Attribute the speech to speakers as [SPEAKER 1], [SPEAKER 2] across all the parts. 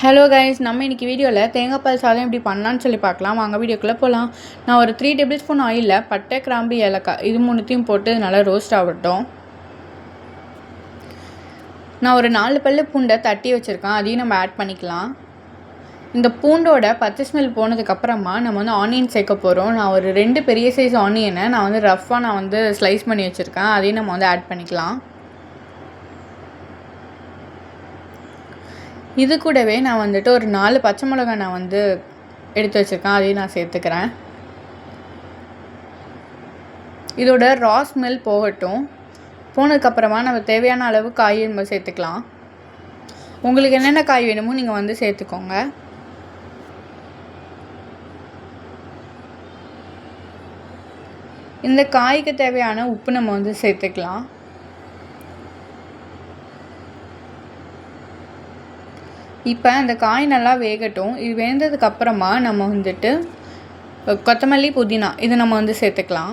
[SPEAKER 1] Hello guys, நம்ம இன்றைக்கி வீடியோவில் தேங்காய் பால் சாதம் எப்படி பண்ணலான்னு சொல்லி பார்க்கலாம். வாங்க வீடியோக்குள்ளே போகலாம். நான் ஒரு 3 டேபிள் ஸ்பூன் ஆயிலில் பட்டை, கிராம்பு, ஏலக்காய் இது மூணுத்தையும் போட்டு நல்லா ரோஸ்ட் ஆகட்டும். நான் ஒரு 4 பல்லு பூண்டை தட்டி வச்சுருக்கேன், அதையும் நம்ம ஆட் பண்ணிக்கலாம். இந்த பூண்டோட பச்சை ஸ்மெல் போனதுக்கப்புறமா நம்ம வந்து ஆனியன் சேர்க்க போகிறோம். நான் ஒரு 2 பெரிய சைஸ் ஆனியனை நான் வந்து ரஃப்பாக ஸ்லைஸ் பண்ணி வச்சுருக்கேன், அதையும் நம்ம வந்து ஆட் பண்ணிக்கலாம். இது கூடவே நான் வந்துட்டு ஒரு 4 பச்சை மிளகாய் நான் வந்து எடுத்து வச்சுருக்கேன், அதையும் நான் சேர்த்துக்கிறேன். இதோட ரா ஸ்மெல் போகட்டும். போனதுக்கப்புறமா நம்ம தேவையான அளவு காய் நம்ம சேர்த்துக்கலாம். உங்களுக்கு என்னென்ன காய் வேணுமோ நீங்கள் வந்து சேர்த்துக்கோங்க. இந்த காய்க்கு தேவையான உப்பு நம்ம வந்து சேர்த்துக்கலாம். இப்போ அந்த காய் நல்லா வேகட்டும். இது வெந்ததுக்கப்புறமா நம்ம வந்துட்டு கொத்தமல்லி, புதினா இதை நம்ம வந்து சேர்த்துக்கலாம்.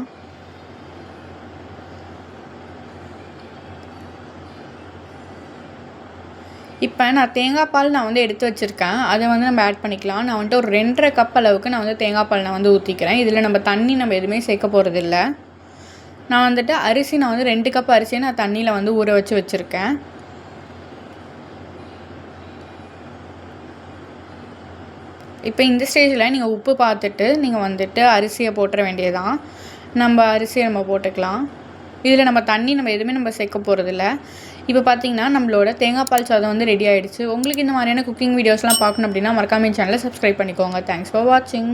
[SPEAKER 1] இப்போ நான் தேங்காய் பால் நான் வந்து எடுத்து வச்சுருக்கேன், அதை வந்து நம்ம ஆட் பண்ணிக்கலாம். நான் வந்துட்டு ஒரு 2.5 கப் அளவுக்கு நான் வந்து தேங்காய் பால் நான் வந்து ஊற்றிக்கிறேன். இதில் நம்ம தண்ணி நம்ம எதுவுமே சேர்க்க போகிறதில்ல. நான் வந்துட்டு அரிசி நான் வந்து 2 கப் அரிசியை நான் தண்ணியில் வந்து ஊற வச்சுருக்கேன். இப்போ இந்த ஸ்டேஜில் நீங்கள் உப்பு பார்த்துட்டு நீங்கள் வந்துட்டு அரிசியை போட்டுற வேண்டியதான். நம்ம அரிசியை நம்ம போட்டுக்கலாம். இதில் நம்ம தண்ணி நம்ம எதுவுமே நம்ம சேர்க்க போகிறதில்ல. இப்போ பார்த்தீங்கன்னா நம்மளோட தேங்காய் பால் சாதம் வந்து ரெடி ஆகிடுச்சு. உங்களுக்கு இந்த மாதிரியான குக்கிங் வீடியோஸ்லாம் பார்க்கணும் அப்படின்னா மறக்காம சேனலை சப்ஸ்கிரைப் பண்ணிக்கோங்க. தேங்க்ஸ் ஃபார் வாட்சிங்.